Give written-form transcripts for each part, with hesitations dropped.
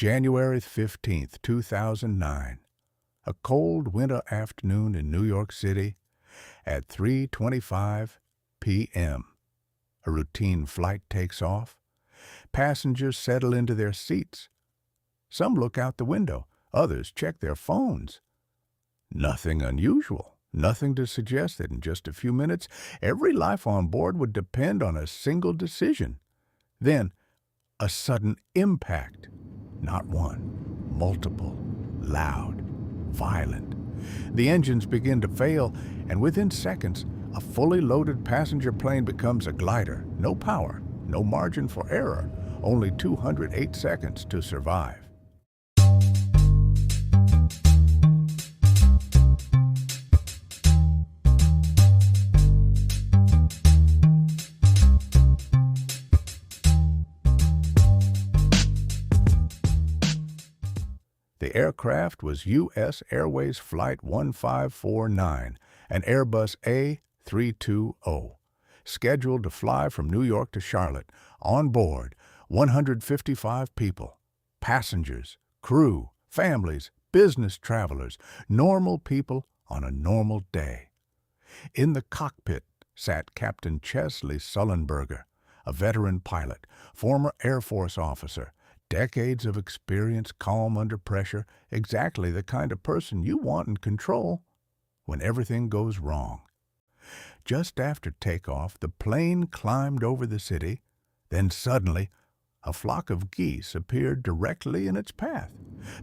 January 15th, 2009. A cold winter afternoon in New York City at 3:25 p.m. A routine flight takes off. Passengers settle into their seats. Some look out the window. Others check their phones. Nothing unusual. Nothing to suggest that in just a few minutes, every life on board would depend on a single decision. Then, a sudden impact. Not one, multiple, loud, violent. The engines begin to fail, and within seconds, a fully loaded passenger plane becomes a glider. No power, no margin for error, only 208 seconds to survive. The aircraft was U.S. Airways Flight 1549, an Airbus A320, scheduled to fly from New York to Charlotte. On board, 155 people, passengers, crew, families, business travelers, normal people on a normal day. In the cockpit sat Captain Chesley Sullenberger, a veteran pilot, former Air Force officer, decades of experience, calm under pressure, exactly the kind of person you want in control when everything goes wrong. Just after takeoff, the plane climbed over the city. Then suddenly, a flock of geese appeared directly in its path.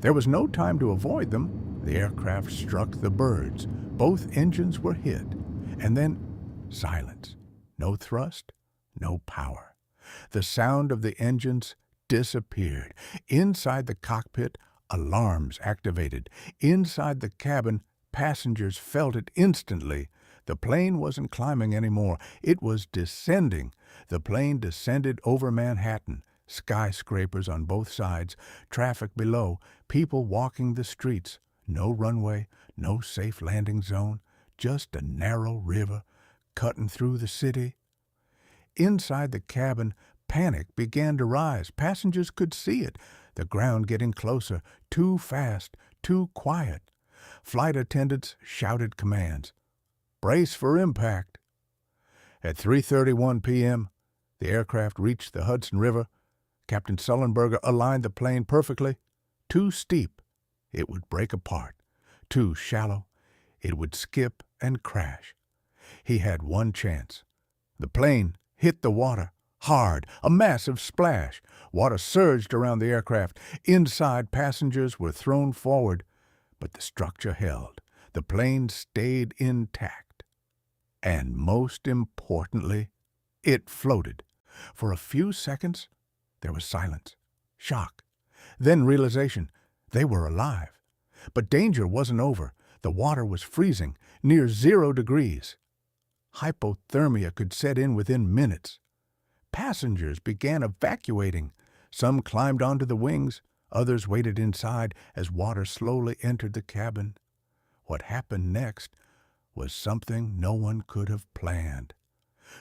There was no time to avoid them. The aircraft struck the birds. Both engines were hit. And then silence. No thrust, no power. The sound of the engines disappeared. Inside the cockpit, alarms activated. Inside the cabin, passengers felt it instantly. The plane wasn't climbing anymore. It was descending. The plane descended over Manhattan. Skyscrapers on both sides, traffic below, people walking the streets. No runway, no safe landing zone, just a narrow river cutting through the city. Inside the cabin, panic began to rise. Passengers could see it. The ground getting closer, too fast, too quiet. Flight attendants shouted commands. Brace for impact. At 3:31 p.m., the aircraft reached the Hudson River. Captain Sullenberger aligned the plane perfectly. Too steep, it would break apart. Too shallow, it would skip and crash. He had one chance. The plane hit the water. Hard, a massive splash. Water surged around the aircraft. Inside, passengers were thrown forward, but the structure held. The plane stayed intact. And most importantly, it floated. For a few seconds, there was silence, shock, then realization they were alive. But danger wasn't over. The water was freezing, near 0 degrees. Hypothermia could set in within minutes. Passengers began evacuating. Some climbed onto the wings. Others waited inside as water slowly entered the cabin. What happened next was something no one could have planned.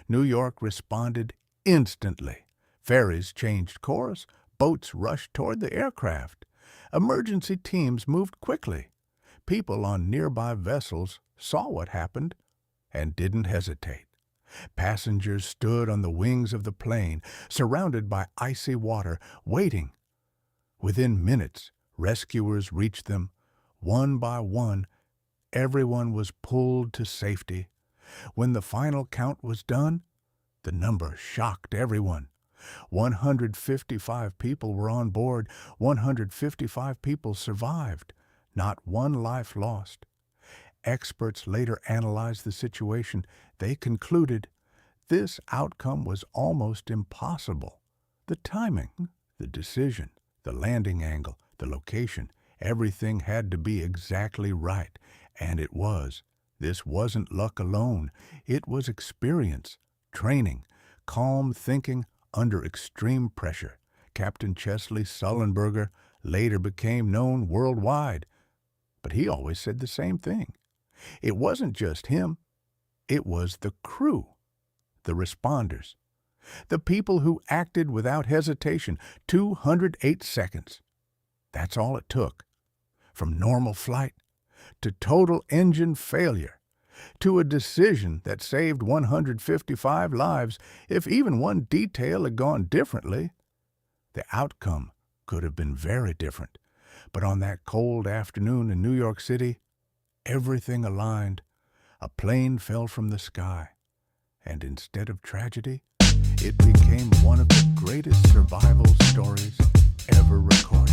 New York responded instantly. Ferries changed course. Boats rushed toward the aircraft. Emergency teams moved quickly. People on nearby vessels saw what happened and didn't hesitate. Passengers stood on the wings of the plane, surrounded by icy water, waiting. Within minutes, rescuers reached them. One by one, everyone was pulled to safety. When the final count was done, the number shocked everyone. 155 people were on board. 155 people survived. Not one life lost. Experts later analyzed the situation. They concluded this outcome was almost impossible. The timing, the decision, the landing angle, the location, everything had to be exactly right. And it was. This wasn't luck alone. It was experience, training, calm thinking under extreme pressure. Captain Chesley Sullenberger later became known worldwide. But he always said the same thing. It wasn't just him. It was the crew, the responders, the people who acted without hesitation. 208 seconds. That's all it took. From normal flight to total engine failure to a decision that saved 155 lives. If even one detail had gone differently, the outcome could have been very different. But on that cold afternoon in New York City, everything aligned. A plane fell from the sky, and instead of tragedy, it became one of the greatest survival stories ever recorded.